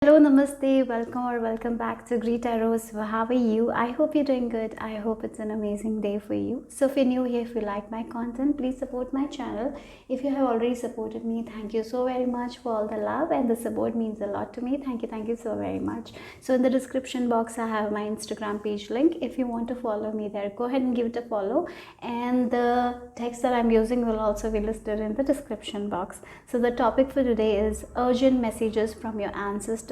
Hello, namaste, welcome back to greetarot. So how are you? I hope you're doing good. I hope it's an amazing day for you. So if you're new here, if you like my content, please support my channel. If you have already supported me, thank you so very much for all the love, and the support means a lot to me. Thank you so very much. So in the description box, I have my Instagram page link. If you want to follow me there, go ahead and give it a follow, and the text that I'm using will also be listed in the description box. So the topic for today is urgent messages from your ancestors.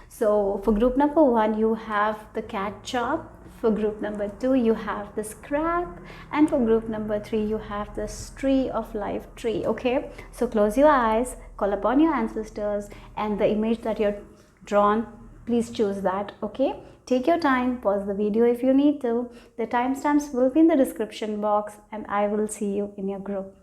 So for group number 1, you have the cat charm. For group number 2, you have the scrap, and for group number 3, you have this tree of life tree. Okay, so close your eyes, call upon your ancestors, and the image that you're drawn, please choose that. Okay, take your time, pause the video if you need to. The timestamps will be in the description box, and I will see you in your group.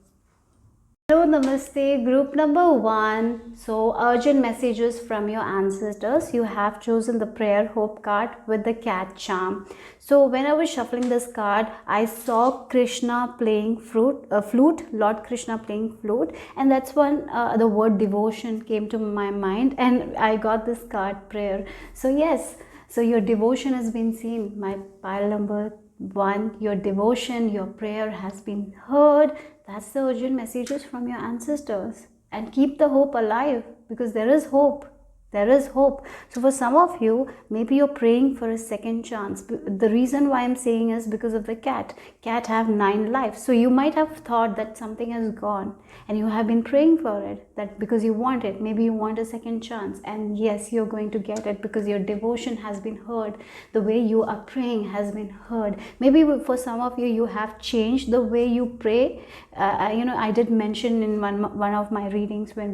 Hello, namaste, group number 1. So urgent messages from your ancestors. You have chosen the prayer hope card with the cat charm. So when I was shuffling this card, I saw Krishna playing flute, Lord Krishna playing flute, and that's when the word devotion came to my mind, and I got this card prayer. So yes, so your devotion has been seen. My pile number 1, your devotion, your prayer has been heard. That's the urgent messages from your ancestors. And keep the hope alive, because there is hope. There is hope. So for some of you, maybe you're praying for a second chance. The reason why I'm saying is because of the cat. Cat have 9 lives. So you might have thought that something has gone, and you have been praying for it, that because you want it. Maybe you want a second chance, and yes, you're going to get it because your devotion has been heard. The way you are praying has been heard. Maybe for some of you, you have changed the way you pray. I did mention in one of my readings, when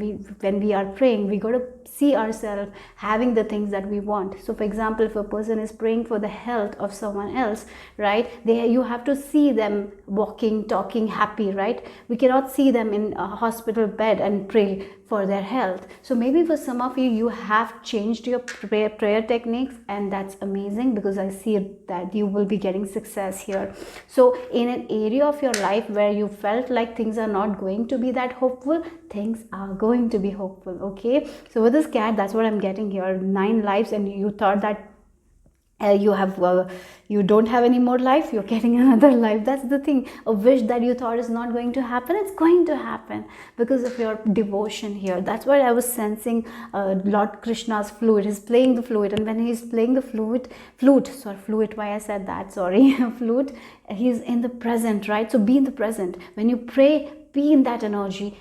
we are praying, we got to see ourselves having the things that we want. So for example, if a person is praying for the health of someone else, right, you have to see them walking, talking, happy, right? We cannot see them in a hospital bed and pray for their health. So maybe for some of you, you have changed your prayer techniques, and that's amazing, because I see that you will be getting success here. So in an area of your life where you felt like things are not going to be that hopeful, things are going to be hopeful. Okay, so with this cat, that's what I'm getting here. 9 lives, and you thought that you don't have any more life, you're getting another life. That's the thing. A wish that you thought is not going to happen, it's going to happen because of your devotion here. That's what I was sensing. Lord Krishna's flute, he's playing the flute, and when he's playing the flute, why I said that, sorry, flute, he's in the present, right? So be in the present. When you pray, be in that energy,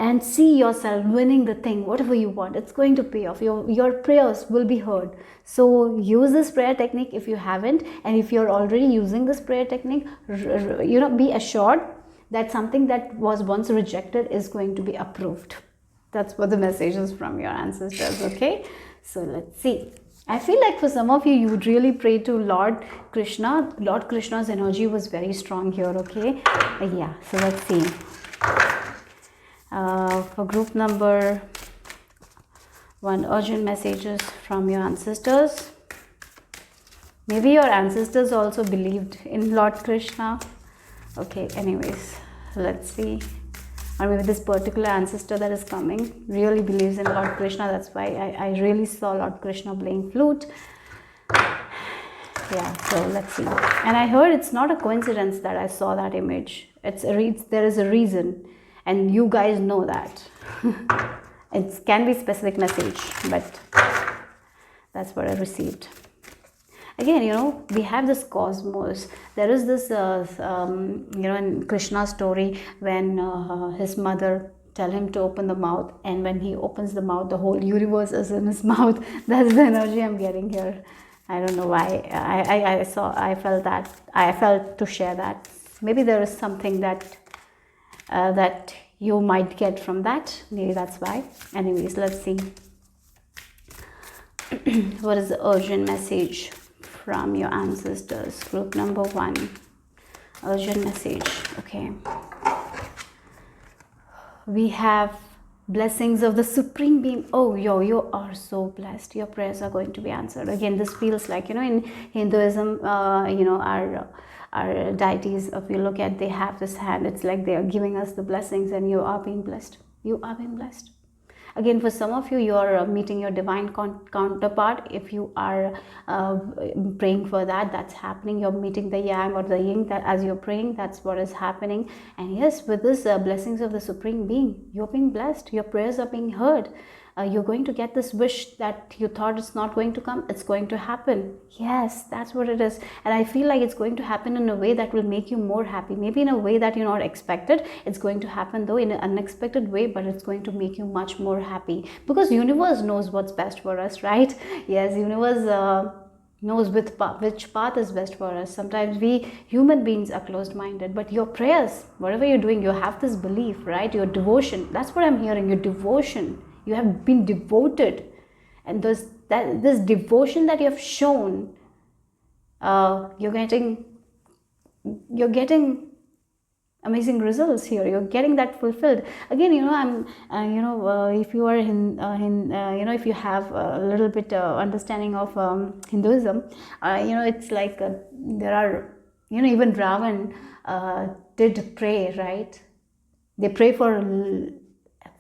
and see yourself winning the thing, whatever you want. It's going to pay off. Your prayers will be heard. So use this prayer technique if you haven't, and if you're already using this prayer technique, be assured that something that was once rejected is going to be approved. That's what the message is from your ancestors. Okay, so let's see. I feel like for some of you, you would really pray to Lord Krishna. Lord Krishna's energy was very strong here. Okay, yeah, so let's see. For group number 1, urgent messages from your ancestors. Maybe your ancestors also believed in Lord Krishna. Okay, anyways, let's see. Or maybe this particular ancestor that is coming really believes in Lord Krishna. That's why I really saw Lord Krishna playing flute. Yeah, so let's see. And I heard it's not a coincidence that I saw that image. There is a reason. And you guys know that. It can be specific message, but that's what I received. Again, we have this cosmos. There is this, in Krishna's story, when his mother tell him to open the mouth, and when he opens the mouth, the whole universe is in his mouth. That's the energy I'm getting here. I don't know why. I felt to share that. Maybe there is something that you might get from that. Maybe that's why. Anyways, let's see. What is the urgent message from your ancestors? Group number 1, urgent message. Okay, we have blessings of the supreme being. Oh, you are so blessed. Your prayers are going to be answered. Again, this feels like, in Hinduism, our deities, if you look at, they have this hand. It's like they are giving us the blessings, and you are being blessed. You are being blessed. Again, for some of you, you're meeting your divine counterpart. If you are praying for that, that's happening. You're meeting the yang or the yin, that as you're praying, that's what is happening. And yes, with this blessings of the Supreme Being, you're being blessed. Your prayers are being heard. You're going to get this wish that you thought it's not going to come. It's going to happen. Yes, that's what it is. And I feel like it's going to happen in a way that will make you more happy. Maybe in a way that you're not expected. It's going to happen though in an unexpected way, but it's going to make you much more happy, because universe knows what's best for us, right? Yes, universe knows which path is best for us. Sometimes we human beings are closed-minded, but your prayers, whatever you're doing, you have this belief, right? Your devotion, that's what I'm hearing. Your devotion, you have been devoted, and this devotion that you have shown, you're getting amazing results here. You're getting that fulfilled. Again, I'm if you are if you have a little bit understanding of Hinduism, it's like there are, even Ravan did pray, right? They pray for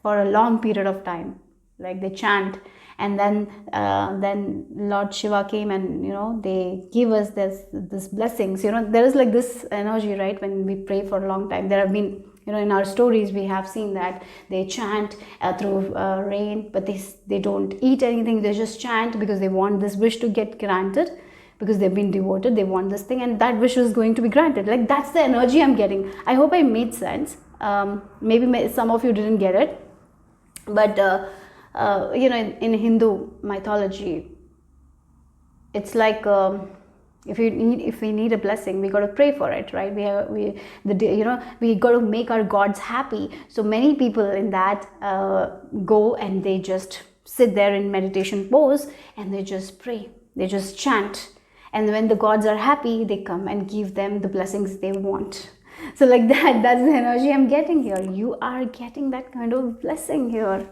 a long period of time, like they chant, and then Lord Shiva came, and they give us this blessings. There is like this energy, right? When we pray for a long time, there have been, in our stories we have seen that they chant through rain, but they don't eat anything. They just chant because they want this wish to get granted, because they've been devoted. They want this thing, and that wish is going to be granted. Like, that's the energy I'm getting. I hope I made sense. Maybe some of you didn't get it, but in Hindu mythology, it's like if we need a blessing, we got to pray for it, right? We got to make our gods happy. So many people in that go and they just sit there in meditation pose, and they just pray, they just chant, and when the gods are happy, they come and give them the blessings they want. So like that's the energy I'm getting here. You are getting that kind of blessing here.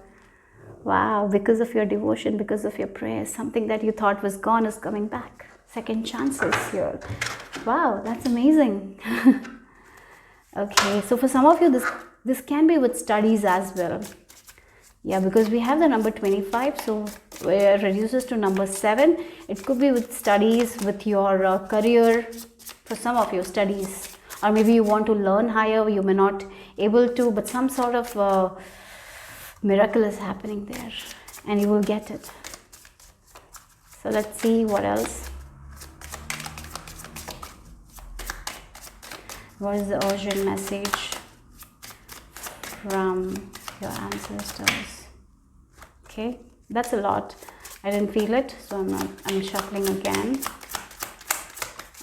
Wow, because of your devotion, because of your prayers, something that you thought was gone is coming back. Second chances here. Wow, that's amazing. Okay, so for some of you, this can be with studies as well. Yeah, because we have the number 25, so it reduces to number 7. It could be with studies, with your career. For some of you, studies. Or maybe you want to learn higher, you may not able to, but some sort of miracle is happening there, and you will get it. So let's see what else. What is the urgent message from your ancestors? Okay, that's a lot. I didn't feel it, so I'm shuffling again.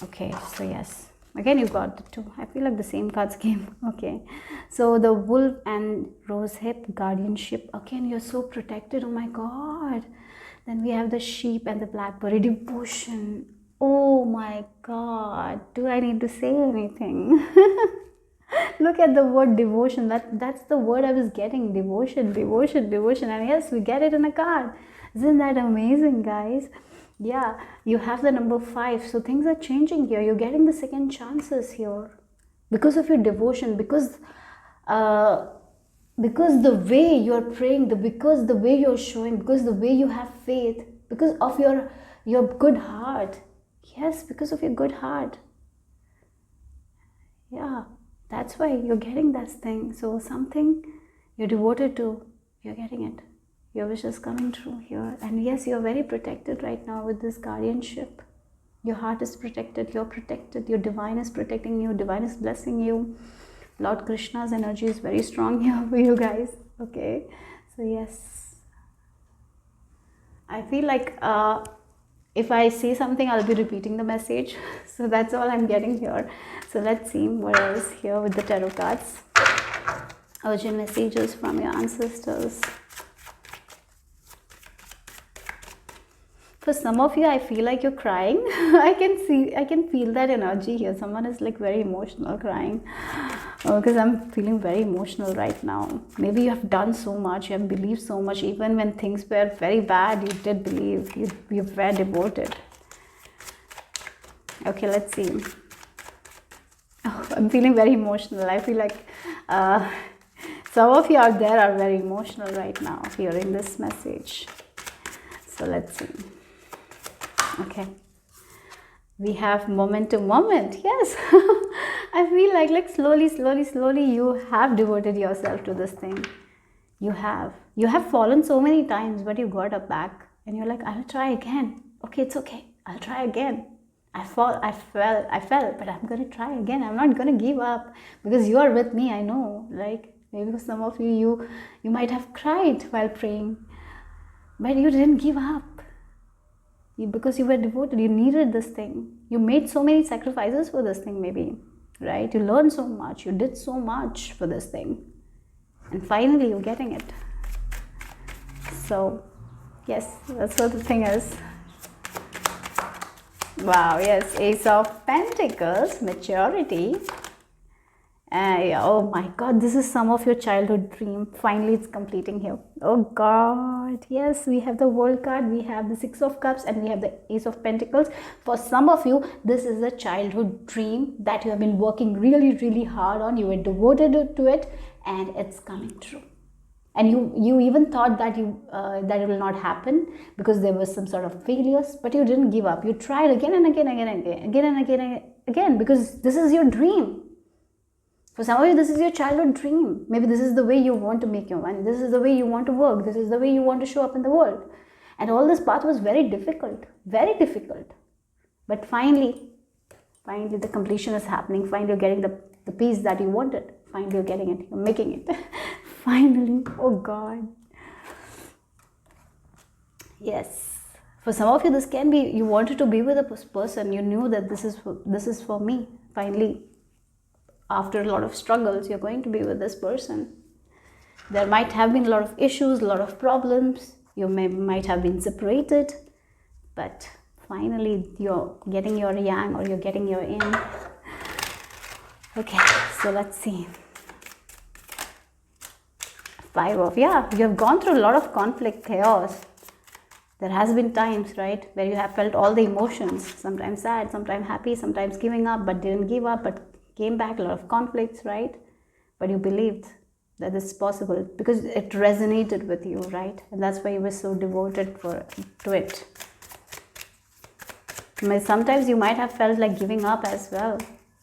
Okay, so yes. Again, you got the 2. I feel like the same cards came. Okay. So the wolf and rose hip, guardianship. Again, you're so protected. Oh my God. Then we have the sheep and the blackberry, devotion. Oh my God. Do I need to say anything? Look at the word devotion. That's the word I was getting. Devotion, devotion, devotion. And yes, we get it in a card. Isn't that amazing, guys? Yeah, you have the number 5. So things are changing here. You're getting the second chances here because of your devotion, because the way you're praying, because the way you're showing, because the way you have faith, because of your good heart. Yes, because of your good heart. Yeah, that's why you're getting this thing. So something you're devoted to, you're getting it. Your wish is coming true here. And yes, you're very protected right now with this guardianship. Your heart is protected. You're protected. Your divine is protecting you. Divine is blessing you. Lord Krishna's energy is very strong here for you guys. Okay. So yes. I feel like if I say something, I'll be repeating the message. So that's all I'm getting here. So let's see what else here with the tarot cards. Urgent messages from your ancestors. For some of you, I feel like you're crying. I can feel that energy here. Someone is like very emotional, crying. Because I'm feeling very emotional right now. Maybe you have done so much, you have believed so much. Even when things were very bad, you did believe. You were devoted. Okay, let's see. Oh, I'm feeling very emotional. I feel like Some of you out there are very emotional right now hearing this message. So let's see. Okay. We have moment to moment. Yes. I feel like slowly you have devoted yourself to this thing. You have fallen so many times, but you got up back and you're like, I'll try again. Okay, it's okay. I'll try again. I fell, but I'm going to try again. I'm not going to give up because you are with me. I know, like maybe for some of you might have cried while praying, but you didn't give up. Because you were devoted, you needed this thing. You made so many sacrifices for this thing, maybe, right? You learned so much, you did so much for this thing. And finally, you're getting it. So, yes, that's what the thing is. Wow, yes, Ace of Pentacles, maturity. Oh my God, this is some of your childhood dream. Finally, it's completing here. Oh God, yes, we have the World card, we have the Six of Cups, and we have the Ace of Pentacles. For some of you, this is a childhood dream that you have been working really hard on. You were devoted to it, and it's coming true. And you even thought that that it will not happen because there was some sort of failures, but you didn't give up. You tried again and again because this is your dream. For some of you, this is your childhood dream. Maybe this is the way you want to make your money. This is the way you want to work. This is the way you want to show up in the world. And all this path was very difficult. But finally the completion is happening. Finally, you're getting the peace that you wanted. Finally, you're getting it. You're making it. Finally. Oh God. Yes. For some of you, this can be, you wanted to be with a person. You knew that this is for me. Finally, after a lot of struggles, you're going to be with this person. There might have been a lot of issues, a lot of problems. You might have been separated, but finally you're getting your yang, or you're getting your yin. Okay, so let's see. Five of, you have gone through a lot of conflict, chaos. There has been times, right, where you have felt all the emotions, sometimes sad, sometimes happy, sometimes giving up, but didn't give up, but came back, a lot of conflicts, right? But you believed that this is possible because it resonated with you, right? And that's why you were so devoted to it. Sometimes you might have felt like giving up as well,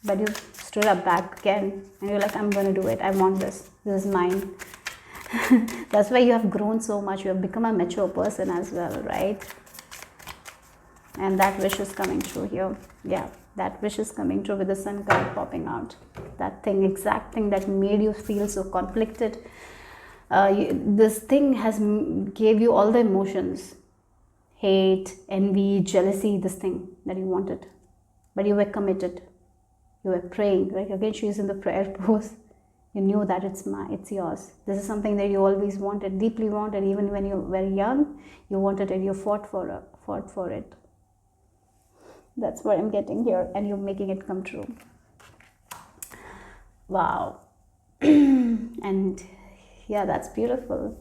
but you stood up back again and you're like, I'm going to do it. I want this. This is mine. That's why you have grown so much. You have become a mature person as well, right? And that wish is coming true here. Yeah. That wish is coming true with the Sun card popping out. That thing, exact thing that made you feel so conflicted. This thing gave you all the emotions. Hate, envy, jealousy, this thing that you wanted. But you were committed. You were praying, right? Again, she is in the prayer pose. You knew that it's yours. This is something that you always wanted, deeply wanted. Even when you were young, you wanted it. You fought for it. That's what I'm getting here, and you're making it come true. Wow. And yeah, that's beautiful.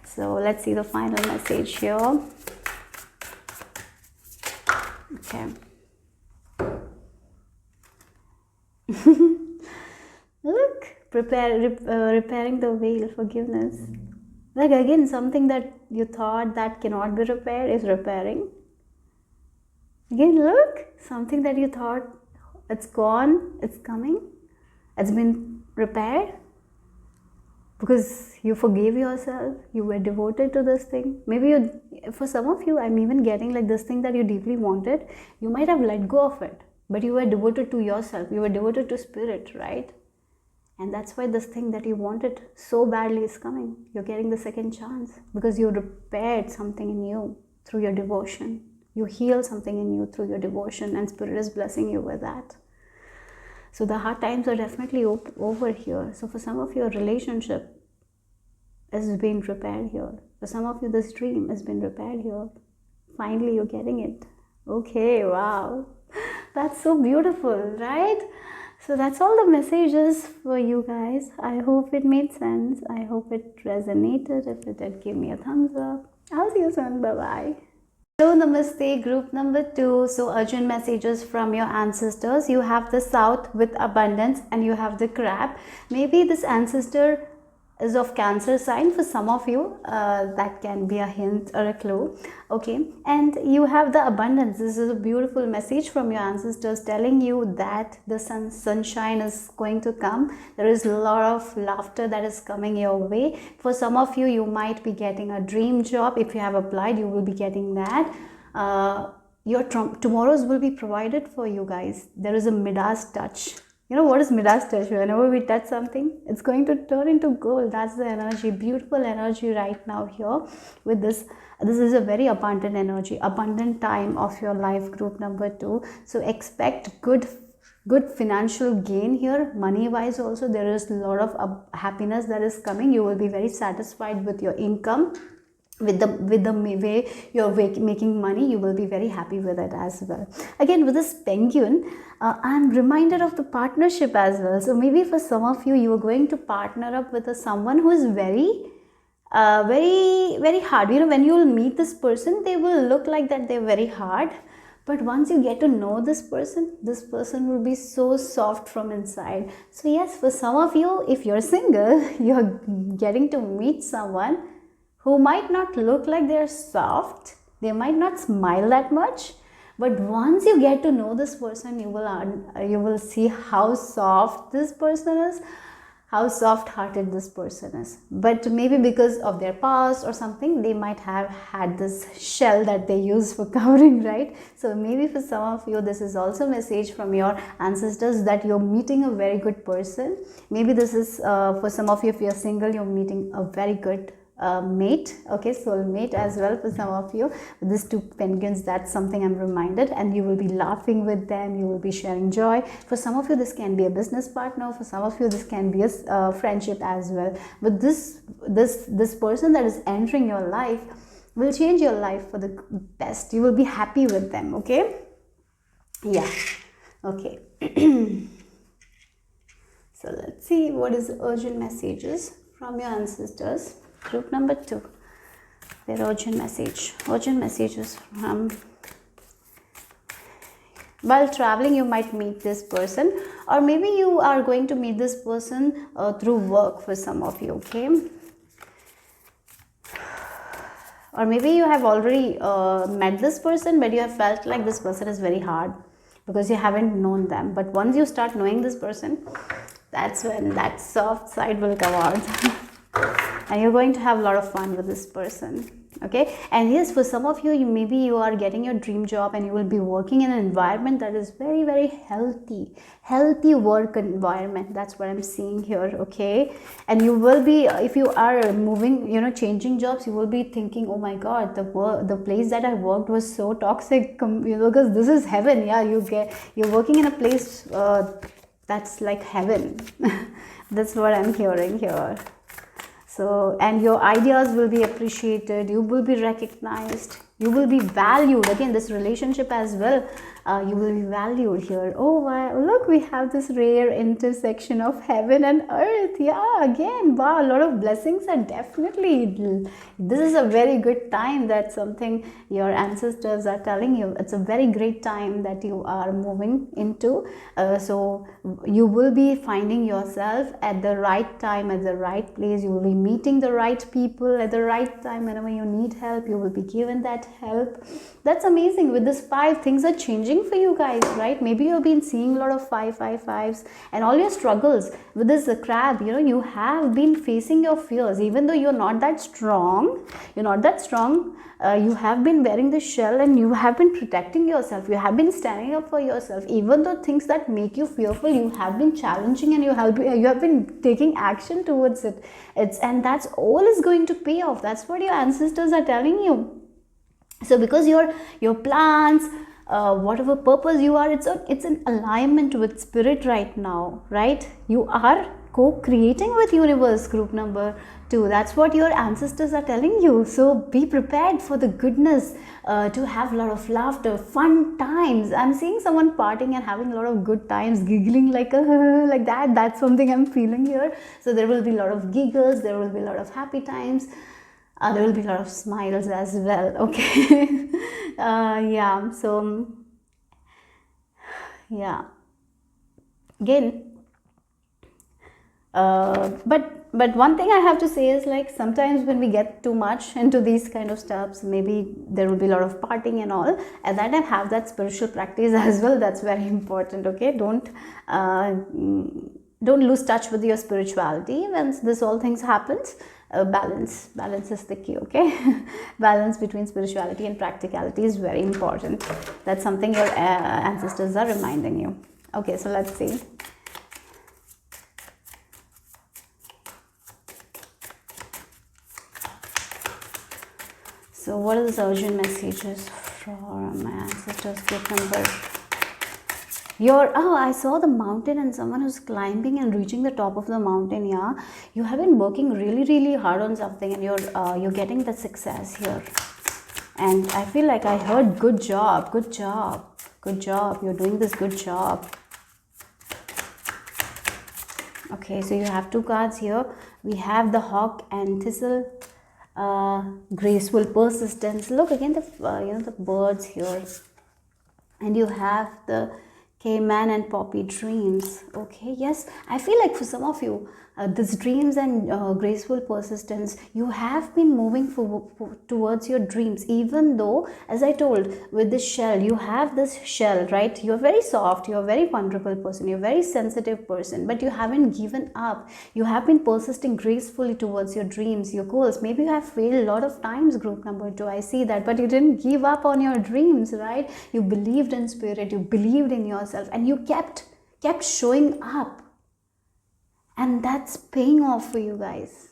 So let's see the final message here. Okay. Look, repairing the veil, forgiveness. Like again, something that you thought that cannot be repaired is repairing. Again, look, something that you thought it's gone, it's coming, it's been repaired because you forgave yourself, you were devoted to this thing. Maybe for some of you, I'm even getting like this thing that you deeply wanted, you might have let go of it, but you were devoted to yourself, you were devoted to spirit, right? And that's why this thing that you wanted so badly is coming. You're getting the second chance because you repaired something in you through your devotion. You heal something in you through your devotion, and spirit is blessing you with that. So the hard times are definitely over here. So for some of your relationship has been repaired here. For some of you, this dream has been repaired here. Finally, you're getting it. Okay, wow. That's so beautiful, right? So that's all the messages for you guys. I hope it made sense. I hope it resonated. If it did, give me a thumbs up. I'll see you soon. Bye-bye. Hello, namaste, group number 2. So urgent messages from your ancestors. You have the South with abundance and you have the Crab. Maybe this ancestor is of Cancer sign. For some of you, that can be a hint or a clue. Okay, and you have the abundance. This is a beautiful message from your ancestors telling you that the sunshine is going to come. There is a lot of laughter that is coming your way. For some of you, you might be getting a dream job. If you have applied, you will be getting that. Your tomorrows will be provided for you guys. There is a Midas touch. You know what is Midas touch? Whenever we touch something, it's going to turn into gold. That's the energy, beautiful energy right now here with this. This is a very abundant energy, abundant time of your life, group number 2. So expect good financial gain here. Money wise also, there is a lot of happiness that is coming. You will be very satisfied with your income. With the way you're making money, you will be very happy with it as well. Again, with this penguin, I'm reminded of the partnership as well. So maybe for some of you, you are going to partner up with someone who is very hard. You know, when you will meet this person, they will look like that they're very hard. But once you get to know this person will be so soft from inside. So yes, for some of you, if you're single, you're getting to meet someone who might not look like they're soft, they might not smile that much, but once you get to know this person, you will see how soft this person is, how soft-hearted this person is. But maybe because of their past or something, they might have had this shell that they use for covering, right? So maybe for some of you, this is also a message from your ancestors that you're meeting a very good person. Maybe this is for some of you, if you're single, you're meeting a very good mate, okay, soulmate as well. For some of you, with these 2 penguins, that's something I'm reminded, and you will be laughing with them, you will be sharing joy. For some of you, this can be a business partner. For some of you, this can be a friendship as well. But this person that is entering your life will change your life for the best. You will be happy with them. Okay, yeah, okay. So let's see what is the urgent messages from your ancestors. Group number 2, their urgent messages from, while traveling, you might meet this person, or maybe you are going to meet this person through work for some of you, okay? Or maybe you have already met this person, but you have felt like this person is very hard because you haven't known them. But once you start knowing this person, that's when that soft side will come out. And you're going to have a lot of fun with this person, okay? And yes, for some of you, maybe you are getting your dream job and you will be working in an environment that is very, very healthy work environment. That's what I'm seeing here, okay? And you will be, if you are moving, you know, changing jobs, you will be thinking, oh my God, the place that I worked was so toxic, you know, because this is heaven. Yeah, you're working in a place that's like heaven. That's what I'm hearing here. So, and your ideas will be appreciated, you will be recognized, you will be valued. Again, this relationship as well, you will be valued here. Oh wow, look, we have this rare intersection of heaven and earth. Yeah, again, wow, a lot of blessings are definitely, this is a very good time. That's something your ancestors are telling you. It's a very great time that you are moving into. So you will be finding yourself at the right time, at the right place. You will be meeting the right people at the right time. Whenever you need help, you will be given that help. That's amazing. With this 5, things are changing for you guys, right? Maybe you've been seeing a lot of 555s and all your struggles with this crab. You know, you have been facing your fears, even though you're not that strong. You have been wearing the shell and you have been protecting yourself. You have been standing up for yourself. Even though things that make you fearful, you have been challenging and you have been taking action towards it. And that's all is going to pay off. That's what your ancestors are telling you. So because your plans, whatever purpose you are, it's in alignment with spirit right now, right? You are co-creating with universe, group number 2. That's what your ancestors are telling you. So be prepared for the goodness, to have a lot of laughter, fun times. I'm seeing someone partying and having a lot of good times, giggling like that. That's something I'm feeling here. So there will be a lot of giggles, there will be a lot of happy times. There will be a lot of smiles as well, okay? Yeah, so yeah, again, but But one thing I have to say is, like, sometimes when we get too much into these kind of stuffs, maybe there will be a lot of partying and all. At that time, have that spiritual practice as well. That's very important. Okay, don't lose touch with your spirituality when this all things happens. Balance is the key. Okay, balance between spirituality and practicality is very important. That's something your ancestors are reminding you. Okay, so let's see. So what are the urgent messages from my ancestors? Group number. I saw the mountain and someone who's climbing and reaching the top of the mountain. Yeah, you have been working really hard on something, and you're getting the success here. And I feel like I heard good job. You're doing this good job. Okay, so you have two cards here. We have the hawk and thistle. Graceful persistence. Look again, the birds here, and you have the Cayman and poppy dreams. Okay, yes, I feel like for some of you, this dreams and graceful persistence, you have been moving towards your dreams, even though, as I told, with this shell, you have this shell, right? You're very soft, you're a very vulnerable person, you're a very sensitive person, but you haven't given up. You have been persisting gracefully towards your dreams, your goals. Maybe you have failed a lot of times, group number 2, I see that, but you didn't give up on your dreams, right? You believed in spirit, you believed in yourself, and you kept showing up. And that's paying off for you guys.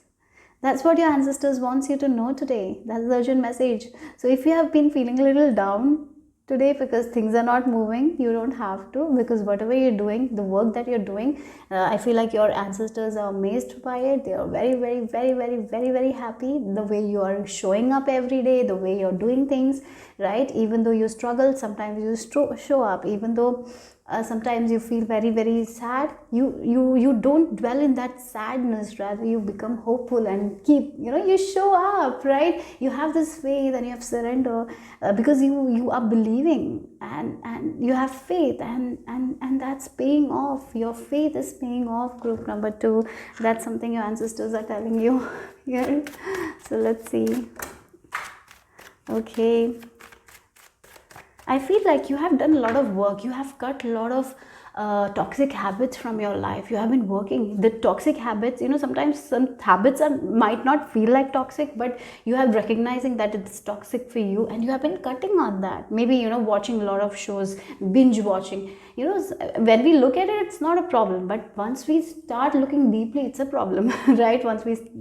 That's what your ancestors wants you to know today. That's the urgent message. So if you have been feeling a little down today because things are not moving, you don't have to, because whatever you're doing, the work that you're doing, I feel like your ancestors are amazed by it. They are very happy the way you are showing up every day, the way you're doing things, right? Even though you struggle, sometimes you show up. Even though sometimes you feel very sad, you don't dwell in that sadness, rather you become hopeful and keep, you show up, right? You have this faith and you have surrender, because you are believing and you have faith, and that's paying off. Your faith is paying off, group number 2. That's something your ancestors are telling you here. So let's see. Okay, I feel like you have done a lot of work. You have cut a lot of toxic habits from your life. You have been working the toxic habits. Sometimes some habits might not feel like toxic, but you have recognizing that it's toxic for you, and you have been cutting on that. Maybe watching a lot of shows, binge watching. When we look at it, it's not a problem, but once we start looking deeply, it's a problem. Right?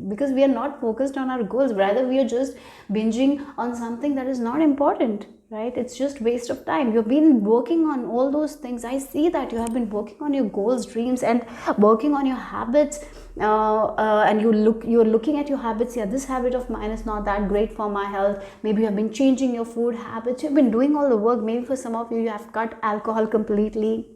Because we are not focused on our goals, rather we are just binging on something that is not important. Right? It's just waste of time. You've been working on all those things. I see that you have been working on your goals, dreams, and working on your habits. And you're looking at your habits. Yeah, this habit of mine is not that great for my health. Maybe you have been changing your food habits. You've been doing all the work. Maybe for some of you, you have cut alcohol completely.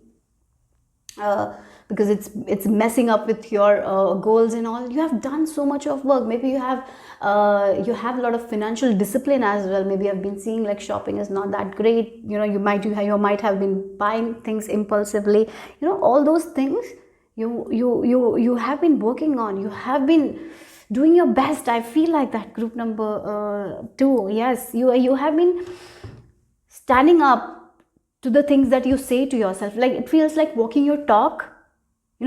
Because it's messing up with your goals and all. You have done so much of work. Maybe you have a lot of financial discipline as well. Maybe I've been seeing like shopping is not that great. You might have been buying things impulsively. All those things you have been working on. You have been doing your best. I feel like that, group number 2. Yes, you have been standing up to the things that you say to yourself. Like, it feels like walking your talk.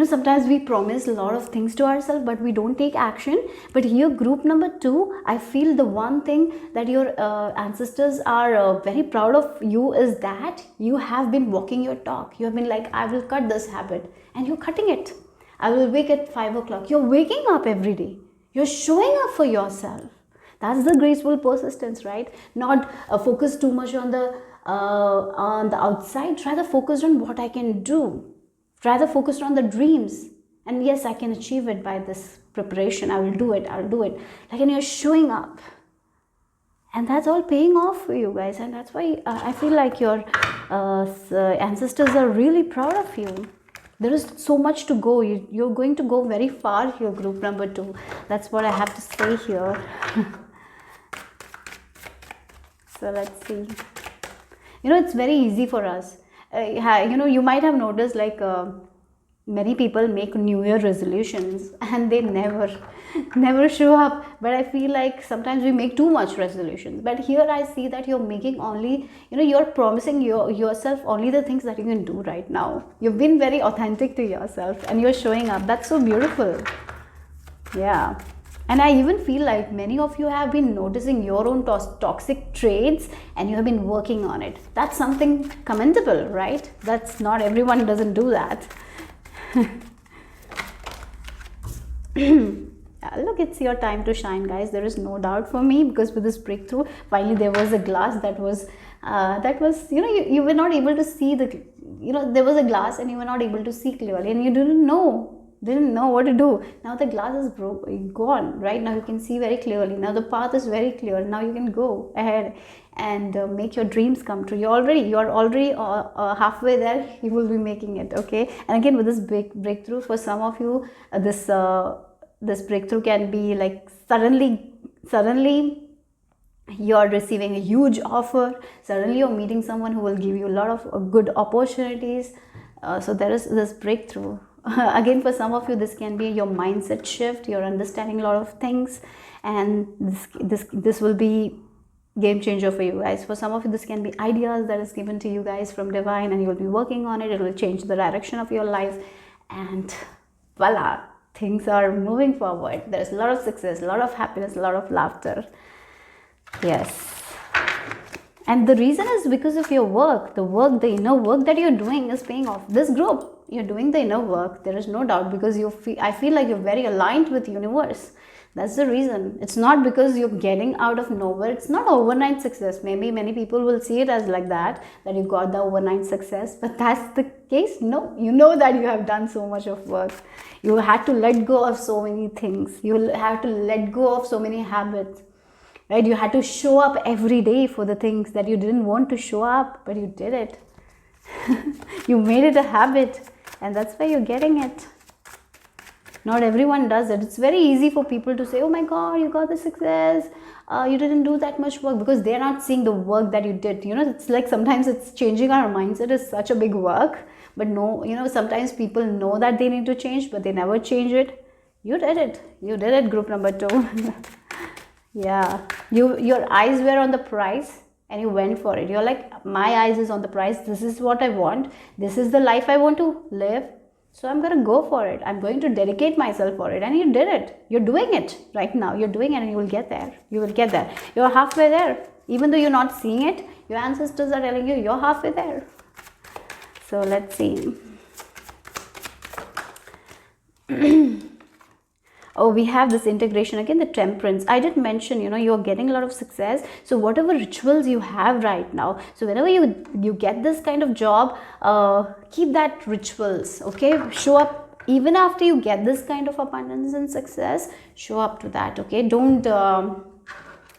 Sometimes we promise a lot of things to ourselves, but we don't take action. But here, group number 2, I feel the one thing that your ancestors are very proud of you is that you have been walking your talk. You have been like, I will cut this habit, and you're cutting it. I will wake at 5 o'clock. You're waking up every day. You're showing up for yourself. That's the graceful persistence, right? Not focus too much on the outside, rather focused on what I can do, rather focused on the dreams. And yes, I can achieve it by this preparation. I will do it. Like, and you're showing up, and that's all paying off for you guys. And that's why I feel like your ancestors are really proud of you. There is so much to go. You're going to go very far here, group number 2. That's what I have to say here. So let's see. It's very easy for us. You might have noticed, like, many people make New Year resolutions and they never show up. But I feel like sometimes we make too much resolutions. But here I see that you're making only, you're promising yourself only the things that you can do right now. You've been very authentic to yourself and you're showing up. That's so beautiful. Yeah. And I even feel like many of you have been noticing your own toxic traits and you have been working on it. That's something commendable, right? That's not everyone doesn't do that. Look, it's your time to shine, guys. There is no doubt for me, because with this breakthrough, finally there was a glass that was you were not able to see there was a glass and you were not able to see clearly and you didn't know what to do. Now the glass is gone, right? Now you can see very clearly. Now the path is very clear. Now you can go ahead and make your dreams come true. You're already halfway there. You will be making it, okay? And again, with this big breakthrough, for some of you, this breakthrough can be like suddenly you're receiving a huge offer. Suddenly you're meeting someone who will give you a lot of good opportunities. So there is this breakthrough. Again, for some of you, this can be your mindset shift. You're understanding a lot of things, and this will be game changer for you guys. For some of you, this can be ideas that is given to you guys from divine, and you will be working on it. It will change the direction of your life, and voila, things are moving forward. There's a lot of success, a lot of happiness, a lot of laughter. Yes. And the reason is because of your work. The inner work that you're doing is paying off. This group, you're doing the inner work. There is no doubt, because I feel like you're very aligned with the universe. That's the reason. It's not because you're getting out of nowhere. It's not overnight success. Maybe many people will see it as like that you got the overnight success. But that's the case? No. You know that you have done so much of work. You had to let go of so many things. You have to let go of so many habits. Right? You had to show up every day for the things that you didn't want to show up, but you did it. You made it a habit, and that's why you're getting it. Not everyone does it. It's very easy for people to say, oh my God, you got the success. You didn't do that much work, because they're not seeing the work that you did. It's like sometimes it's changing our mindset is such a big work. But no, sometimes people know that they need to change, but they never change it. You did it. You did it, group number 2. Yeah, your eyes were on the prize and you went for it. You're like, my eyes is on the prize. This is what I want. This is the life I want to live. So I'm going to go for it. I'm going to dedicate myself for it. And you did it. You're doing it right now. You're doing it, and you will get there. You will get there. You're halfway there. Even though you're not seeing it, your ancestors are telling you you're halfway there. So let's see. Oh, we have this integration again, the temperance. I did mention, you're getting a lot of success. So whatever rituals you have right now, so whenever you get this kind of job, keep that rituals, okay? Show up even after you get this kind of abundance and success. Show up to that, okay? Don't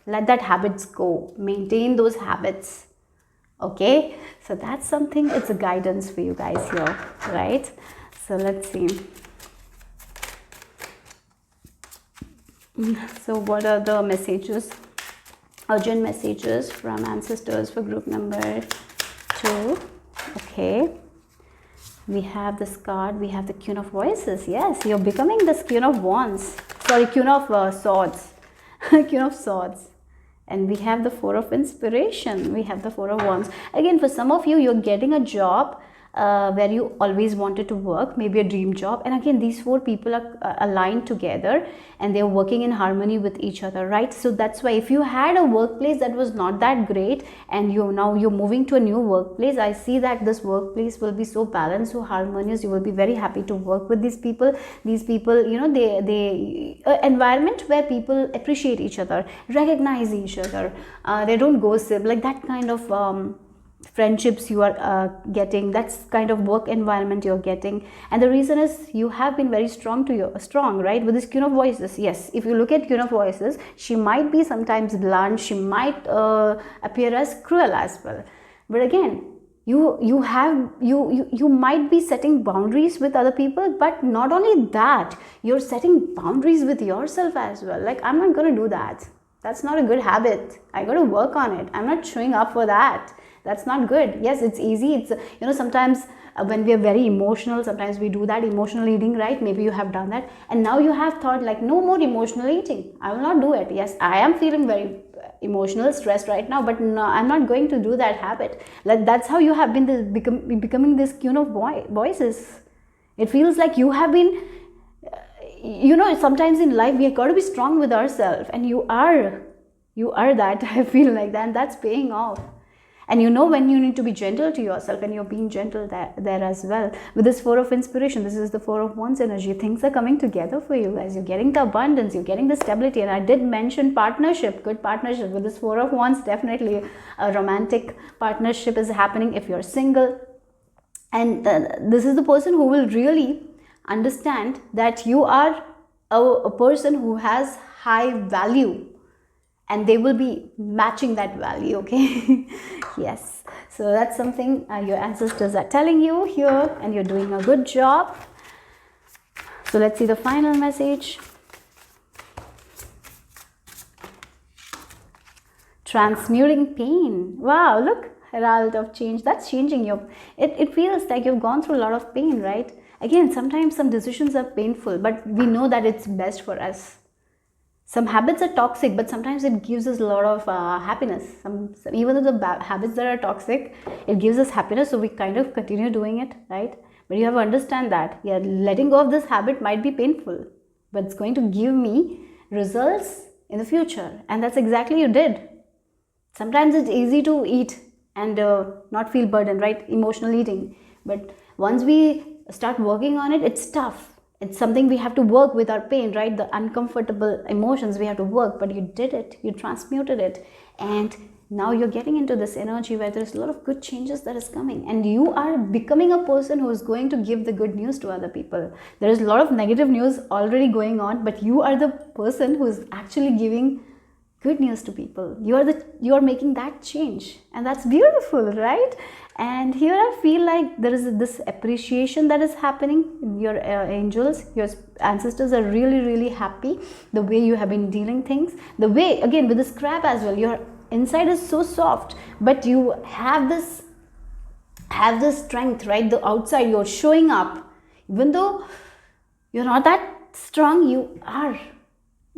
let that habits go. Maintain those habits, okay? So that's something, it's a guidance for you guys here, right? So let's see. So what are the messages, urgent messages from ancestors for group number 2? Okay, we have this card. We have the Queen of Voices. Yes, you're becoming this Queen of Wands. Sorry, Queen of Swords. Queen of Swords. And we have the Four of Inspiration. We have the Four of Wands. Again, for some of you, you're getting a job where you always wanted to work, maybe a dream job. And again, these 4 people are aligned together and they're working in harmony with each other, right? So that's why if you had a workplace that was not that great and you're moving to a new workplace, I see that this workplace will be so balanced, so harmonious. You will be very happy to work with these people. These people, they environment where people appreciate each other, recognize each other. They don't gossip, like that kind of friendships you are getting. That's kind of work environment you're getting. And the reason is you have been very strong, right, with this Queen of Voices. Yes, if you look at Queen of Voices, she might be sometimes blunt, she might appear as cruel as well. But again, you might be setting boundaries with other people, but not only that, you're setting boundaries with yourself as well. Like, I'm not going to do that. That's not a good habit. I got to work on it. I'm not showing up for that That's not good. Yes, it's easy. It's, sometimes when we are very emotional, sometimes we do that emotional eating, right? Maybe you have done that, and now you have thought like, no more emotional eating. I will not do it. Yes, I am feeling very emotional, stressed right now, but no, I'm not going to do that habit. Like, that's how you have been becoming this voices. It feels like you have been, sometimes in life we have got to be strong with ourselves, and you are that. I feel like that, and that's paying off. And when you need to be gentle to yourself, and you're being gentle there as well. With this Four of Inspiration, this is the Four of Wands energy. Things are coming together for you guys. You're getting the abundance, you're getting the stability. And I did mention partnership, good partnership. With this Four of Wands, definitely a romantic partnership is happening if you're single. And this is the person who will really understand that you are a person who has high value, and they will be matching that value, okay? Yes, so that's something your ancestors are telling you here, and you're doing a good job. So let's see the final message. Transmuting pain. Wow, look, Herald of Change. That's changing you. It feels like you've gone through a lot of pain, right? Again, sometimes some decisions are painful, but we know that it's best for us. Some habits are toxic, but sometimes it gives us a lot of happiness. Even though the habits that are toxic, it gives us happiness, so we kind of continue doing it, right? But you have to understand that, yeah, letting go of this habit might be painful, but it's going to give me results in the future. And that's exactly you did. Sometimes it's easy to eat and not feel burdened, right? Emotional eating. But once we start working on it, it's tough. It's something we have to work with our pain, right? The uncomfortable emotions we have to work, but you did it. You transmuted it. And now you're getting into this energy where there's a lot of good changes that is coming. And you are becoming a person who is going to give the good news to other people. There is a lot of negative news already going on, but you are the person who is actually giving good news to people. You are making that change, and that's beautiful, right? And here I feel like there is this appreciation that is happening. Your angels, your ancestors are really, really happy the way you have been dealing things. The way, again, with this crab as well, your inside is so soft, but you have this strength, right? The outside, you're showing up. Even though you're not that strong, you are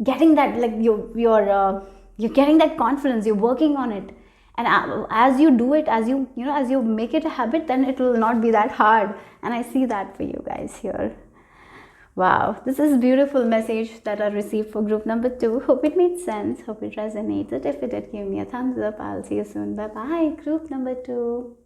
getting that, like you're getting that confidence. You're working on it, and as you do it, as you make it a habit, then it will not be that hard. And I see that for you guys here. Wow, this is a beautiful message that I received for group number 2. Hope it made sense, hope it resonated. If it did, give me a thumbs up. I'll see you soon. Bye bye, group number 2.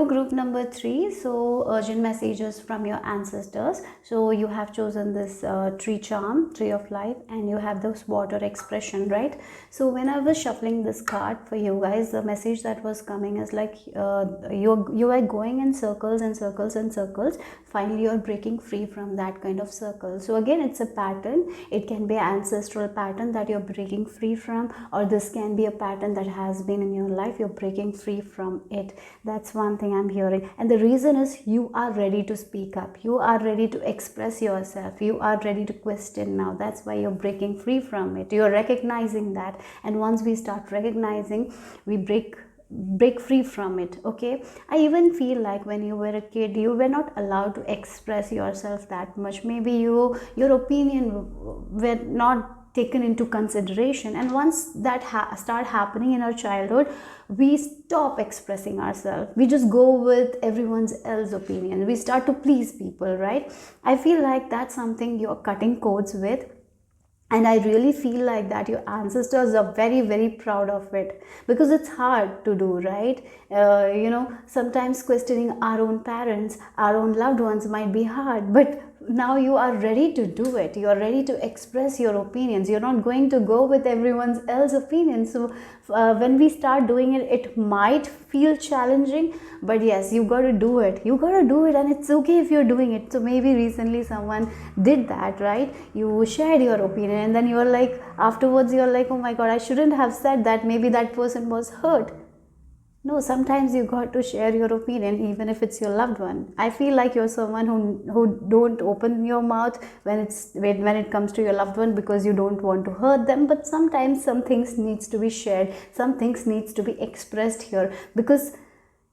Group number 3, so urgent messages from your ancestors. So you have chosen this tree charm, tree of life, and you have this water expression, right? So when I was shuffling this card for you guys, the message that was coming is like you are going in circles and circles and circles. Finally you're breaking free from that kind of circle. So again, it's a pattern. It can be an ancestral pattern that you're breaking free from, or this can be a pattern that has been in your life. You're breaking free from it. That's one thing I'm hearing. And the reason is you are ready to speak up. You are ready to express yourself. You are ready to question now. That's why you're breaking free from it. You're recognizing that. And once we start recognizing, we break free from it. Okay, I even feel like when you were a kid, you were not allowed to express yourself that much. Maybe your opinion were not taken into consideration, and once that start happening in our childhood, we stop expressing ourselves. We just go with everyone's else opinion. We start to please people, right? I feel like that's something you're cutting codes with. And I really feel like that your ancestors are very, very proud of it, because it's hard to do, right? Sometimes questioning our own parents, our own loved ones might be hard, but now you are ready to do it. You are ready to express your opinions. You're not going to go with everyone's else opinion. So when we start doing it, it might feel challenging, but yes, you got to do it. You got to do it, and it's okay if you're doing it. So maybe recently someone did that, right? You shared your opinion, and then you're like, afterwards you're like, oh my god, I shouldn't have said that. Maybe that person was hurt. No, sometimes you got to share your opinion, even if it's your loved one. I feel like you're someone who don't open your mouth when it comes to your loved one, because you don't want to hurt them. But sometimes some things needs to be shared, some things needs to be expressed here, because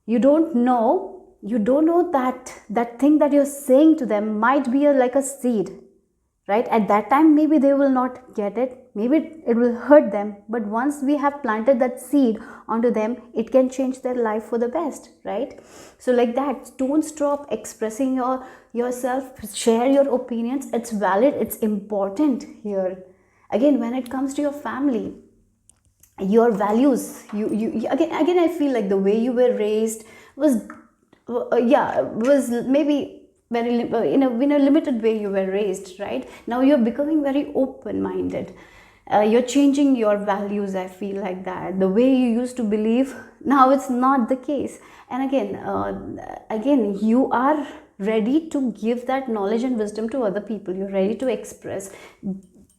You don't know that thing that you're saying to them might be like a seed, right? At that time maybe they will not get it, maybe it will hurt them, but once we have planted that seed onto them, it can change their life for the best, right? So like that, don't stop expressing yourself, share your opinions. It's valid, it's important here. Again, when it comes to your family, your values, you again I feel like the way you were raised was was maybe very in a limited way you were raised, right? Now you're becoming very open minded. You're changing your values. I feel like that the way you used to believe, now it's not the case. And again you are ready to give that knowledge and wisdom to other people. You're ready to express.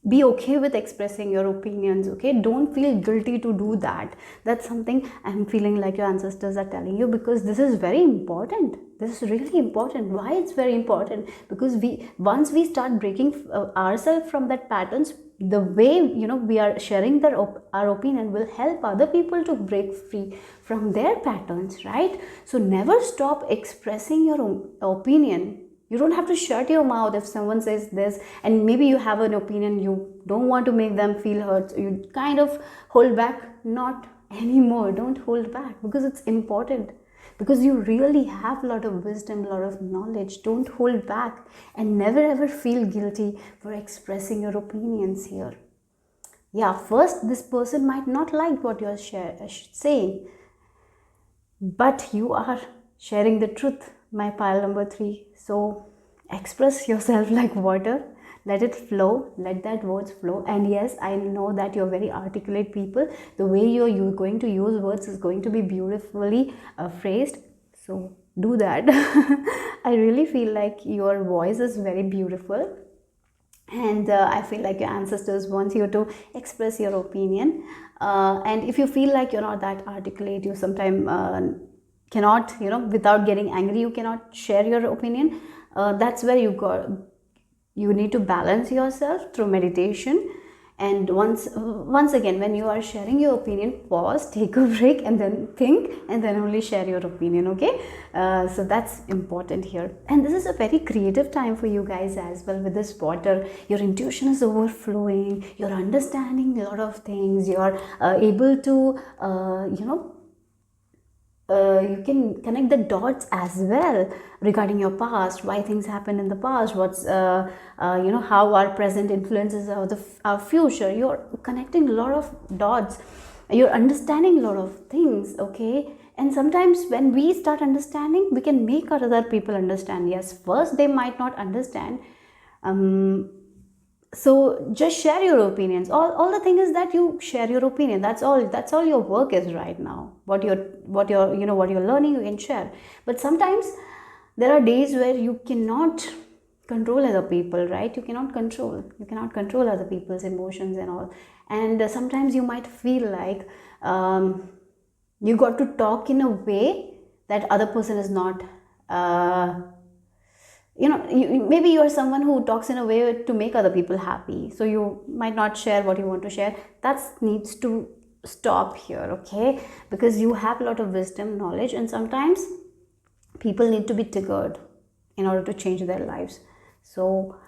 Be okay with expressing your opinions, okay? Don't feel guilty to do that. That's something I'm feeling like your ancestors are telling you, because this is very important. This is really important. Why it's very important? Because once we start breaking ourselves from that patterns, the way we are sharing our opinion will help other people to break free from their patterns, right? So never stop expressing your opinion. You don't have to shut your mouth if someone says this, and maybe you have an opinion, you don't want to make them feel hurt, so you kind of hold back. Not anymore. Don't hold back, because it's important, because you really have a lot of wisdom, a lot of knowledge. Don't hold back, and never ever feel guilty for expressing your opinions here. Yeah, first, this person might not like what you're saying, but you are sharing the truth, my pile number 3. So express yourself like water, let it flow, let that words flow. And yes, I know that you're very articulate people. The way you're going to use words is going to be beautifully phrased, so do that. I really feel like your voice is very beautiful, and I feel like your ancestors want you to express your opinion. And if you feel like you're not that articulate, you sometimes cannot, without getting angry, you cannot share your opinion. That's where you need to balance yourself through meditation. And once again, when you are sharing your opinion, pause, take a break, and then think, and then only share your opinion, okay? So that's important here. And this is a very creative time for you guys as well. With this water, your intuition is overflowing, you're understanding a lot of things, you're able to you can connect the dots as well regarding your past, why things happened in the past, what's how our present influences our future. You're connecting a lot of dots, you're understanding a lot of things, okay? And sometimes when we start understanding, we can make other people understand. Yes, first they might not understand, so just share your opinions. All the thing is that you share your opinion. That's all your work is right now. What you're learning, you can share. But sometimes there are days where you cannot control other people, right? You cannot control other people's emotions and all. And sometimes you might feel like you got to talk in a way that other person is not maybe you're someone who talks in a way to make other people happy, so you might not share what you want to share. That needs to stop here, okay? Because you have a lot of wisdom, knowledge, and sometimes people need to be triggered in order to change their lives. So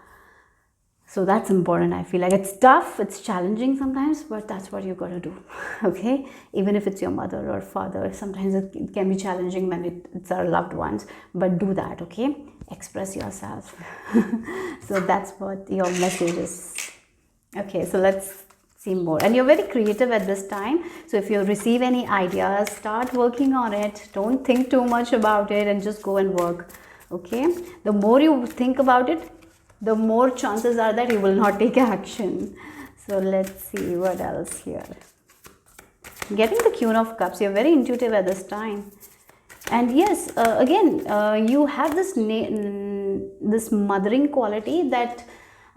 that's important. I feel like it's tough, it's challenging sometimes, but that's what you got to do, okay? Even if it's your mother or father, sometimes it can be challenging when it's our loved ones, but do that, okay? Express yourself. So that's what your message is. Okay, so let's see more. And you're very creative at this time, so if you receive any ideas, start working on it. Don't think too much about it and just go and work, okay? The more you think about it, the more chances are that you will not take action. So let's see what else here. Getting the Queen of Cups, you're very intuitive at this time. And yes, again, you have this mothering quality that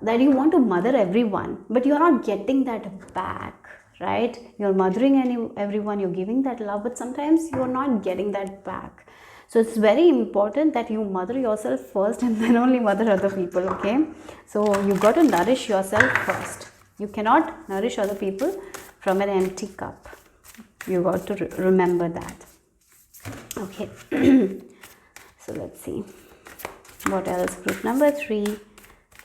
you want to mother everyone, but you're not getting that back, right? You're mothering everyone, you're giving that love, but sometimes you're not getting that back. So it's very important that you mother yourself first and then only mother other people, okay? So you got to nourish yourself first. You cannot nourish other people from an empty cup. You got to remember that. Okay. So let's see what else. Group number 3,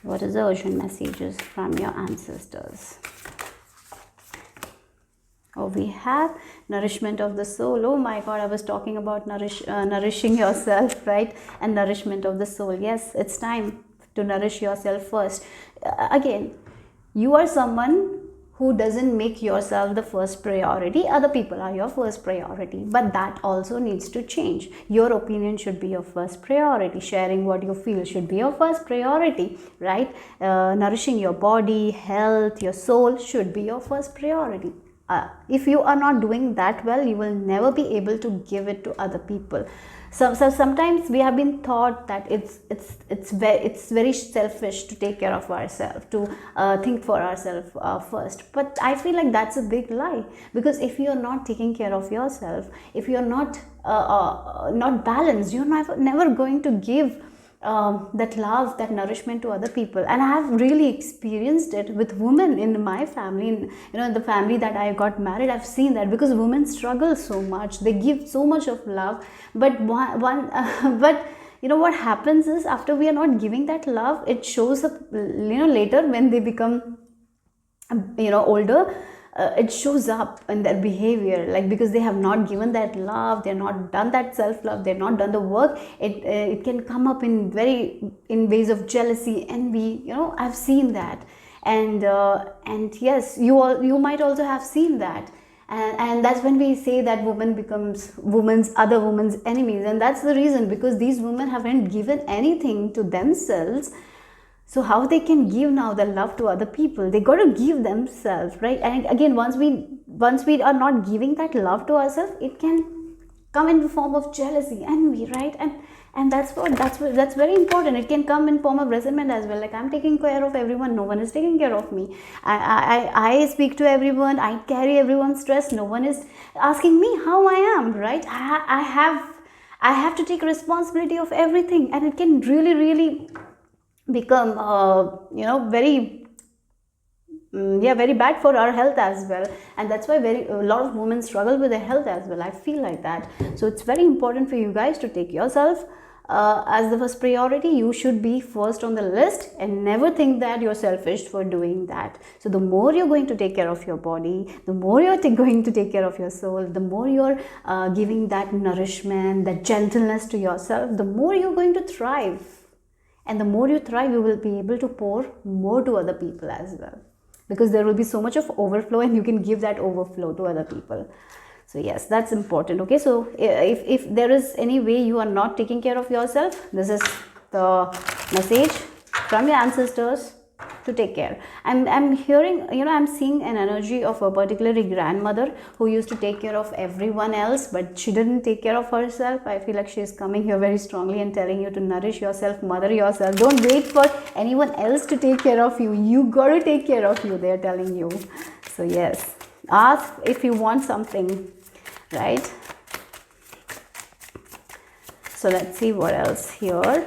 what is the urgent messages from your ancestors? Oh, we have nourishment of the soul. Oh my God, I was talking about nourishing yourself, right? And nourishment of the soul. Yes, it's time to nourish yourself first. Again, you are someone who doesn't make yourself the first priority. Other people are your first priority, but that also needs to change. Your opinion should be your first priority. Sharing what you feel should be your first priority, right? Nourishing your body, health, your soul should be your first priority. If you are not doing that well, you will never be able to give it to other people. So sometimes we have been taught that it's very selfish to take care of ourselves, to think for ourselves first. But I feel like that's a big lie, because if you are not taking care of yourself, if you are not balanced, you're never going to give that love, that nourishment to other people. And I have really experienced it with women in my family. In the family that I got married, I've seen that, because women struggle so much, they give so much of love, but but what happens is, after we are not giving that love, it shows up later when they become older. It shows up in their behavior, like, because they have not given that love, they're not done that self-love, they're not done the work. It can come up in ways of jealousy, envy. I've seen that. And yes, you might also have seen that. And that's when we say that woman becomes other women's enemies. And that's the reason, because these women haven't given anything to themselves. So how they can give now the love to other people? They got to give themselves, right? And again, once we are not giving that love to ourselves, it can come in the form of jealousy, envy, right? And that's very important. It can come in form of resentment as well. Like, I'm taking care of everyone, no one is taking care of me. I speak to everyone, I carry everyone's stress, no one is asking me how I am, right? I have to take responsibility of everything, and it can really become very bad for our health as well. And that's why a lot of women struggle with their health as well. I feel like that. So it's very important for you guys to take yourself as the first priority. You should be first on the list, and never think that you're selfish for doing that. So the more you're going to take care of your body, the more you're going to take care of your soul, the more you're giving that nourishment, that gentleness to yourself, the more you're going to thrive. And the more you thrive, you will be able to pour more to other people as well, because there will be so much of overflow, and you can give that overflow to other people. So yes, that's important. Okay, so if there is any way you are not taking care of yourself, this is the message from your ancestors to take care. I'm hearing, I'm seeing an energy of a particularly grandmother who used to take care of everyone else, but she didn't take care of herself. I feel like she's coming here very strongly and telling you to nourish yourself, mother yourself. Don't wait for anyone else to take care of you. You got to take care of you, they're telling you. So yes, ask if you want something, right? So let's see what else here.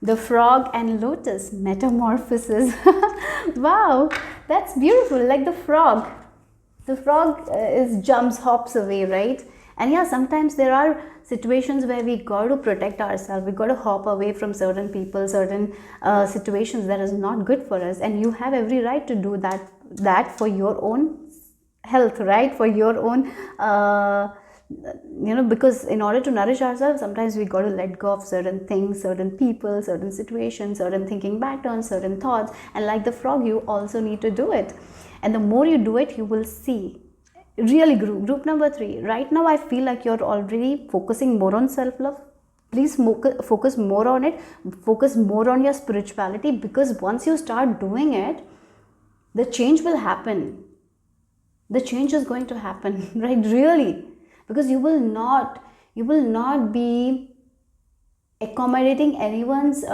The frog and lotus metamorphosis. Wow, that's beautiful. Like the frog hops away, right? And yeah, sometimes there are situations where we got to protect ourselves. We got to hop away from certain people, certain situations that is not good for us. And you have every right to do that for your own health, right? For your own because in order to nourish ourselves, sometimes we got to let go of certain things, certain people, certain situations, certain thinking patterns, certain thoughts. And like the frog, you also need to do it. And the more you do it, you will see. Really, group number 3, right now I feel like you're already focusing more on self-love. Please focus more on it. Focus more on your spirituality, because once you start doing it, the change will happen. The change is going to happen, right? Really. Because you will not be accommodating anyone's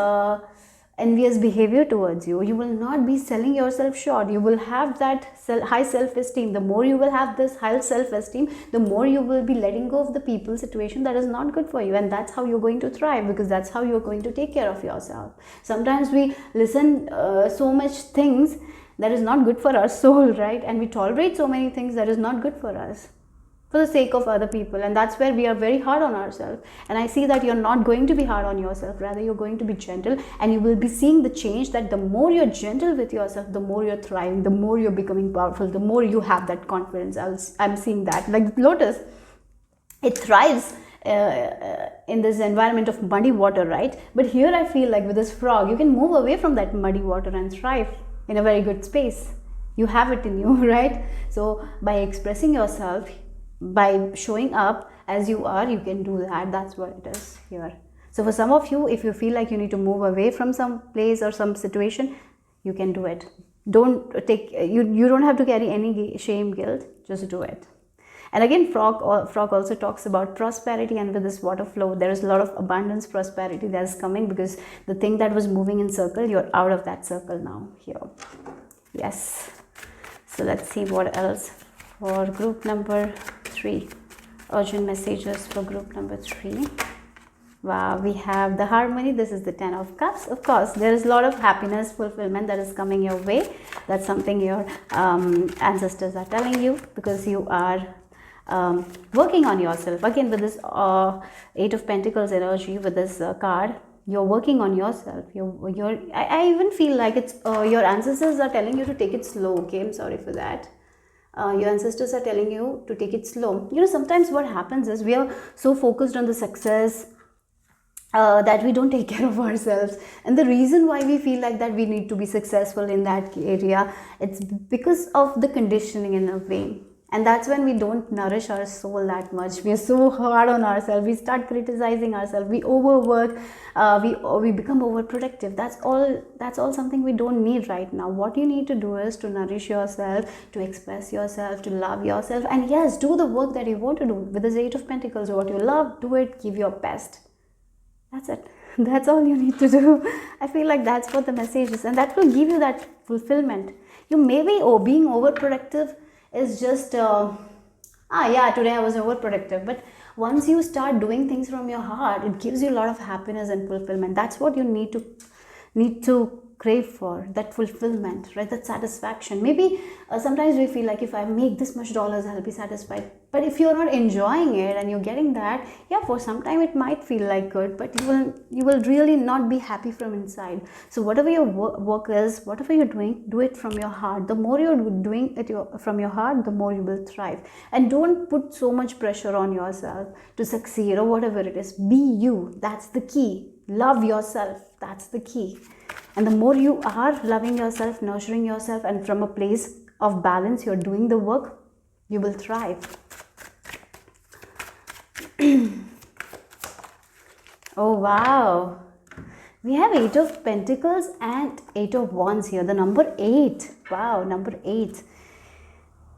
envious behavior towards you. You will not be selling yourself short. You will have that high self-esteem. The more you will have this high self-esteem, the more you will be letting go of the people situation that is not good for you, and that's how you're going to thrive, because that's how you're going to take care of yourself. Sometimes we listen so much things that is not good for our soul, right? And we tolerate so many things that is not good for us, for the sake of other people, and that's where we are very hard on ourselves. And I see that you're not going to be hard on yourself, rather you're going to be gentle, and you will be seeing the change, that the more you're gentle with yourself, the more you're thriving, the more you're becoming powerful, the more you have that confidence. I'm seeing that, like lotus, it thrives in this environment of muddy water, right? But here I feel like with this frog, you can move away from that muddy water and thrive in a very good space. You have it in you, right? So by expressing yourself, by showing up as you are, you can do that. That's what it is here. So for some of you, if you feel like you need to move away from some place or some situation, you can do it. Don't take, you don't have to carry any shame, guilt, just do it. And again, frog also talks about prosperity, and with this water flow, there is a lot of abundance, prosperity that is coming, because the thing that was moving in circle, you're out of that circle now here. Yes. So let's see what else for group number 3. Urgent messages for group number 3. Wow, we have the harmony. This is the 10 of cups. Of course, there is a lot of happiness, fulfillment that is coming your way. That's something your ancestors are telling you, because you are working on yourself. Again, with this 8 of Pentacles energy, with this card, you're working on yourself. I even feel like it's your ancestors are telling you to take it slow. Okay, I'm sorry for that. Your ancestors are telling you to take it slow. You know, sometimes what happens is we are so focused on the success that we don't take care of ourselves. And the reason why we feel like that we need to be successful in that area, it's because of the conditioning in a way. And that's when we don't nourish our soul that much. We are so hard on ourselves. We start criticizing ourselves. We overwork. We become overprotective. That's all something we don't need right now. What you need to do is to nourish yourself, to express yourself, to love yourself. And yes, do the work that you want to do. With this 8 of Pentacles, what you love, do it, give your best. That's it. That's all you need to do. I feel like that's what the message is. And that will give you that fulfillment. You may be being overproductive is just, yeah, today I was overproductive. But once you start doing things from your heart, it gives you a lot of happiness and fulfillment. That's what you need to crave for, that fulfillment, right? That satisfaction. Maybe sometimes we feel like if I make this much dollars, I'll be satisfied. But if you're not enjoying it and you're getting that, yeah, for some time it might feel like good, but you will really not be happy from inside. So whatever your work is, whatever you're doing, do it from your heart. The more you're doing it from your heart, the more you will thrive. And don't put so much pressure on yourself to succeed or whatever it is. Be you. That's the key. Love yourself. That's the key. And the more you are loving yourself, nurturing yourself, and from a place of balance, you're doing the work, you will thrive. Oh, wow. We have 8 of Pentacles and 8 of Wands here. The number 8. Wow, number 8.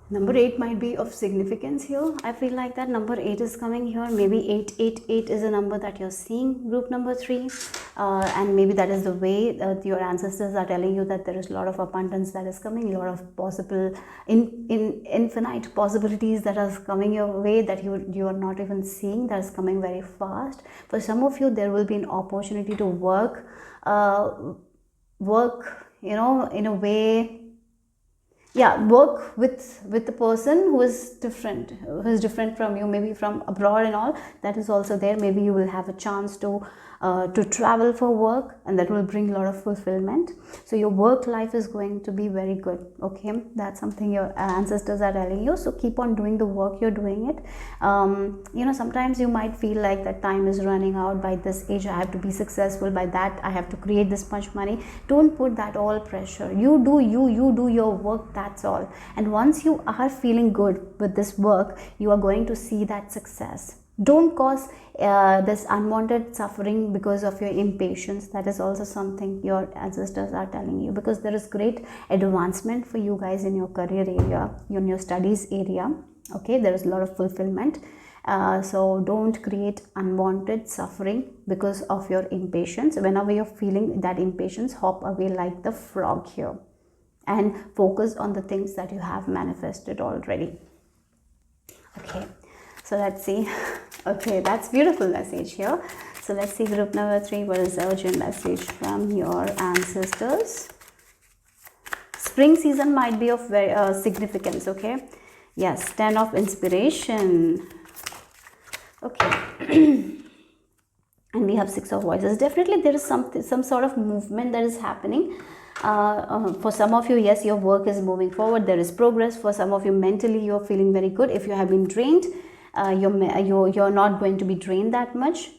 Number 8 might be of significance here. I feel like that number 8 is coming here. Maybe 888 is a number that you're seeing, group number 3. And maybe that is the way that your ancestors are telling you that there is a lot of abundance that is coming, a lot of possible, infinite possibilities that are coming your way that you are not even seeing, that is coming very fast. For some of you, there will be an opportunity to work, you know, in a way. Yeah, work with the person who is different from you, maybe from abroad and all. That is also there. Maybe you will have a chance to travel for work, and that will bring a lot of fulfillment. So your work life is going to be very good. Okay, that's something your ancestors are telling you. So keep on doing the work. You're doing it. You know, sometimes you might feel like that time is running out. By this age, I have to be successful. By that, I have to create this much money. Don't put that all pressure. You do your work. That's all. And once you are feeling good with this work, you are going to see that success. Don't cause this unwanted suffering because of your impatience. That is also something your ancestors are telling you, because there is great advancement for you guys in your career area, in your studies area. Okay, there is a lot of fulfillment. So don't create unwanted suffering because of your impatience. Whenever you're feeling that impatience, hop away like the frog here and focus on the things that you have manifested already. Okay, so let's see. Okay, that's beautiful message here. So let's see group number 3. What is the urgent message from your ancestors? Spring season might be of very significance. Okay, yes, 10 of inspiration. Okay. And we have 6 of voices. Definitely there is some sort of movement that is happening. For some of you, yes, your work is moving forward, there is progress. For some of you, mentally you're feeling very good. If you have been drained, you're not going to be drained that much.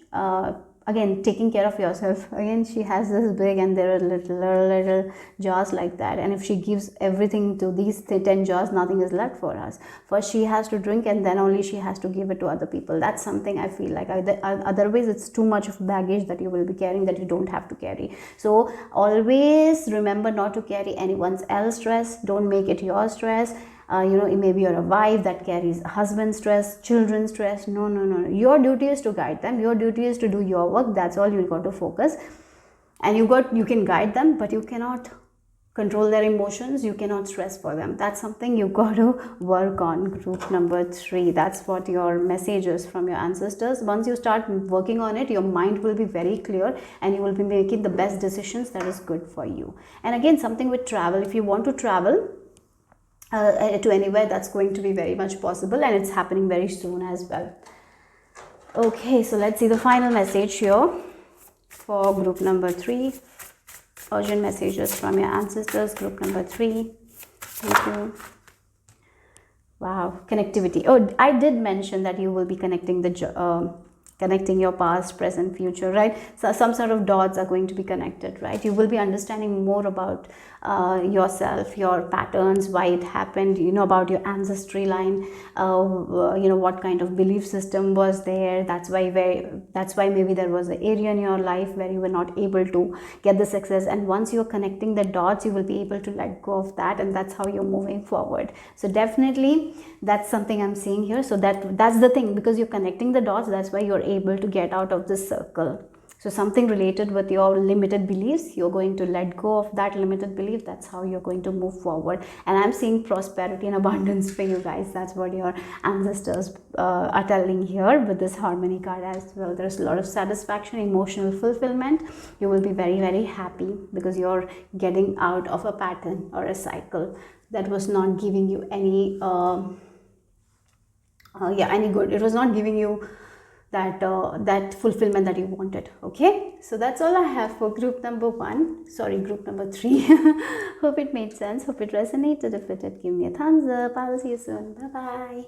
Again, taking care of yourself. Again, she has this big and there are little jars like that, and if she gives everything to these 10 jars, nothing is left for us. First she has to drink, and then only she has to give it to other people. That's something I feel like. Otherwise it's too much of baggage that you will be carrying that you don't have to carry. So always remember not to carry anyone's else stress. Don't make it your stress. Maybe you're a wife that carries husband stress, children's stress. No. Your duty is to guide them. Your duty is to do your work. That's all you got to focus. And you can guide them, but you cannot control their emotions. You cannot stress for them. That's something you got to work on. Group number 3. That's what your message is from your ancestors. Once you start working on it, your mind will be very clear and you will be making the best decisions that is good for you. And again, something with travel. If you want to travel to anywhere, that's going to be very much possible, and it's happening very soon as well. Okay, so let's see the final message here for group number 3. Urgent messages from your ancestors, group number 3. Thank you. Wow, connectivity. Oh, I did mention that you will be connecting connecting your past, present, future, right? So some sort of dots are going to be connected, right? You will be understanding more about yourself, your patterns, why it happened, about your ancestry line, what kind of belief system was there. That's why maybe there was an area in your life where you were not able to get the success, and once you're connecting the dots, you will be able to let go of that, and that's how you're moving forward. So definitely that's something I'm seeing here. So that's the thing, because you're connecting the dots, that's why you're able to get out of this circle. So something related with your limited beliefs, you're going to let go of that limited belief. That's how you're going to move forward. And I'm seeing prosperity and abundance for you guys. That's what your ancestors are telling here with this harmony card as well. There's a lot of satisfaction, emotional fulfillment. You will be very, very happy because you're getting out of a pattern or a cycle that was not giving you any any good. It was not giving you that fulfillment that you wanted. Okay, so that's all I have for group number 3. Hope it made sense, hope it resonated. If it did, give me a thumbs up. I'll see you soon. Bye bye.